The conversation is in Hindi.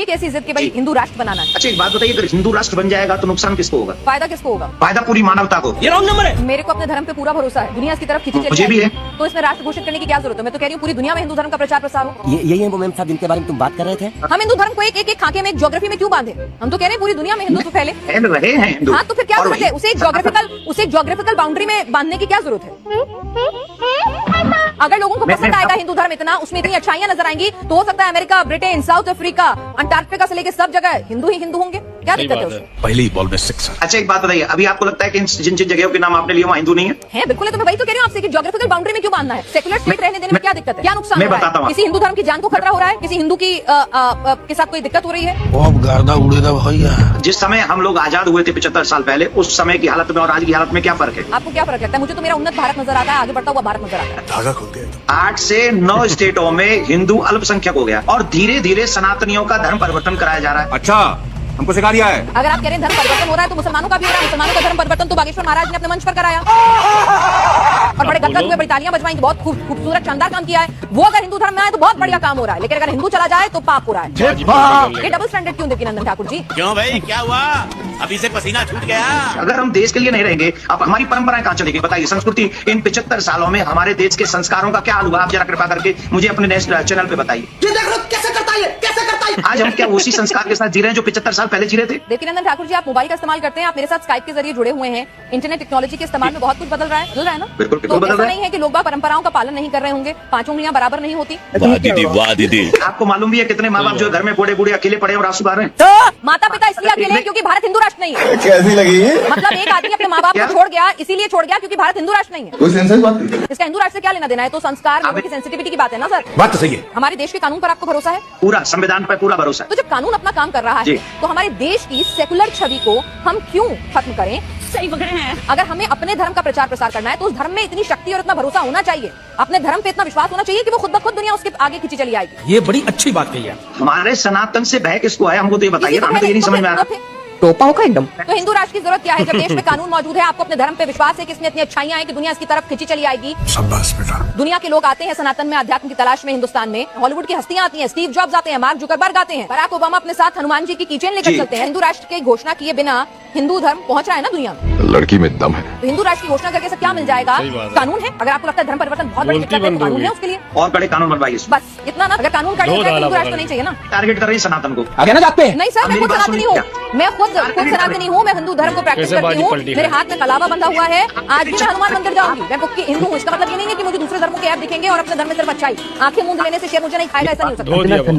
ये कैसी जिद कि भाई हिंदू राष्ट्र बनाना है? अच्छा एक बात बताइए, अगर हिंदू राष्ट्र बन जाएगा तो नुकसान किसको होगा? फायदा किसको होगा? फायदा पूरी मानवता को। ये रॉन्ग नंबर है। मेरे को अपने धर्म पे पूरा भरोसा है, दुनिया इसकी तरफ खींची चली मुझे भी जाएगी। है। तो इसमें राष्ट्र घोषित करने की क्या जरूरत है? मैं तो कह रही हूँ पूरी दुनिया में हिंदू धर्म का प्रचार प्रसार हो। यही है वो मैम साहब जिनके बारे में तुम बात कर रहे थे। हम हिंदू धर्म को एक एक खाके में, एक ज्योग्राफी में क्यों बांधे? हम तो कह रहे हैं पूरी दुनिया में हिंदुत्व फैले। फैल रहे हैं हिंदू। हाँ तो फिर क्या और जरूरत है? वही- उसे एक ज्योग्राफिकल बाउंड्री में बांधने की क्या जरूरत है? अगर लोगों को पसंद आएगा हिंदू धर्म इतना, उसमें इतनी अच्छाइयां नजर आएंगी, तो हो सकता है America, Britain, south Africa, Antarctica से लेकर सब जगह हिंदू ही हिंदू होंगे। क्या दिक्कत है उसमें? पहली बॉल में सिक्सर। अच्छा एक बात बताइए, अभी आपको लगता है कि जिन जिन जगहों के नाम आपने लिए वहाँ हिंदू नहीं है? है बिल्कुल है, तो मैं वही तो कह रही हूँ आपसे कि ज्योग्राफिकल बाउंड्री में क्यों बांधना है? सेकुलर स्टेट रहने देने में क्या दिक्कत है? क्या नुकसान मैं हो रहा बताता है? हूँ किसी हिंदू धर्म की जान को खतरा हो रहा है? किसी हिंदू की के साथ कोई दिक्कत हो रही है? अब गर्दा उड़ेगा भैया। जिस समय हम लोग आजाद हुए थे 75 साल पहले, उस समय की हालत में और आज की हालत में क्या फर्क है? आपको क्या फर्क लगता है? मुझे तो मेरा उन्नत भारत नजर आता है, आगे बढ़ता हुआ भारत नजर आता है। धागा खुल गया। 8 से 9 स्टेटों में हिंदू अल्पसंख्यक हो गया और धीरे धीरे सनातनियों का धर्म परिवर्तन कराया जा रहा है। अच्छा हमको सिखा दिया है। अगर आप कह रहे हैं धर्म परिवर्तन हो रहा है तो मुसलमानों का भी हो रहा है। मुसलमानों का धर्म परिवर्तन तो बागेश्वर महाराज ने अपने मंच पर कराया और बड़े गदगद हुए, बड़ी तालियां बजवाई, बहुत खूबसूरत शानदार काम किया है। वो अगर हिंदू धर्म में आए तो बहुत बढ़िया काम हो रहा है, लेकिन अगर हिंदू चला जाए तो पाप हो रहा है। ये डबल स्टैंडर्ड क्यों देवकीनंदन ठाकुर जी? क्यों भाई, क्या हुआ? अभी से पसीना छूट गया। अगर हम देश के लिए नहीं रहेंगे, अब हमारी परंपराएं कहाँ चलेगी? बताइए। संस्कृति, इन 75 सालों में हमारे देश के संस्कारों का क्या हाल हुआ? आप जरा कृपा करके मुझे अपने नेशनल चैनल पे बताइए। कैसे करता है? कैसे करता है? आज हम क्या उसी संस्कार के साथ जी रहे हैं जो 75 साल पहले जी रहे थे? देवकीनंदन ठाकुर जी, आप मोबाइल का इस्तेमाल करते हैं, आप मेरे साथ स्काइप के जरिए जुड़े हुए हैं। इंटरनेट टेक्नोलॉजी के इस्तेमाल में बहुत कुछ बदल रहा है ना? बिल्कुल तो बदल ऐसा रहा है। नहीं है कि लोग बाग परंपराओं का पालन नहीं कर रहे होंगे, 5 उंगलियां बराबर नहीं होती। वाह दीदी, वाह दीदी। आपको मालूम भी है कितने माँ बाप जो घर में बूढ़े बूढ़े अकेले पड़े और आंसू बहा रहे हैं? माता पिता इसलिए अकेले हैं क्योंकि भारत हिंदू राष्ट्र नहीं है। कैसी लगी? मतलब एक आदमी अपने माँ बाप क्या? को छोड़ गया, इसीलिए छोड़ गया क्योंकि भारत हिंदू राष्ट्र नहीं है। कोई सेंसर बात नहीं। इसका हिंदू राष्ट्र से क्या लेना देना है? तो संस्कार, लोगों की सेंसिटिविटी की बात है ना सर। बात तो सही है। हमारे देश के कानून पर आपको भरोसा है? पूरा संविधान पर पूरा भरोसा है। तो जब कानून अपना काम कर रहा है जी। तो हमारे देश की सेकुलर छवि को हम क्यों खत्म करें? सही पकड़े हैं। अगर हमें अपने धर्म का प्रचार प्रसार करना है तो उस धर्म में इतनी शक्ति और इतना भरोसा होना चाहिए, अपने धर्म पे इतना विश्वास होना चाहिए कि वो खुद ब खुद दुनिया उसके आगे खींची चली आएगी। ये बड़ी अच्छी बात कही है। हमारे सनातन से भय किसको है? हमको तो ये बताइए, इसी हमें तो ये नहीं समझ में आ रहा। टोपा होगा एकदम। तो हिंदू राष्ट्र की जरूरत क्या है जब देश में कानून मौजूद है? आपको अपने धर्म पे विश्वास है कि इसमें इतनी अच्छाइयां हैं कि दुनिया इसकी तरफ खींची चली आएगी। शाबाश बेटा। दुनिया के लोग आते हैं सनातन में, अध्यात्म की तलाश में हिंदुस्तान में। हॉलीवुड की हस्तियां आती हैं, स्टीव जॉब्स आते हैं, मार्क जुकरबर्ग आते हैं, बराक ओबामा अपने साथ हनुमान जी की कीचेन लेकर जी। चलते हैं। हिंदू राष्ट्र की घोषणा किए बिना हिंदू धर्म पहुंच रहा है ना दुनिया में। लड़की में दम है। तो हिंदू राष्ट्र की घोषणा करके सब क्या मिल जाएगा? कानून है। अगर आपको लगता है धर्म परिवर्तन बहुत बड़ी दिक्कत है तो कानून है उसके लिए। और बड़े कानून बनवाइए। बस इतना ना। अगर कानून काट दिया जाए तो हिंदू राष्ट्र तो नहीं चाहिए ना। टारगेट कर रही है सनातन को। आगे ना जाते हैं। नहीं सर, मैं मेरी खुद बात सनातनी सुनिए हूँ। मैं खुद सनातनी हूँ। मैं हिंदू धर्म को प्रैक्टिस करती हूँ। मेरे हाथ में कलावा बंधा हुआ है। आज भी मैं हनुमान मंदिर जाऊंगी। मैं पक्की हिंदू हूँ। इसका मतलब ये नहीं है कि मुझे दूसरे धर्मों के ऐप दिखेंगे और अपने धर्म में सिर्फ अच्छाई। आंखें मूंद लेने से शेर मुझे नहीं खाएगा, ऐसा नहीं हो सकता।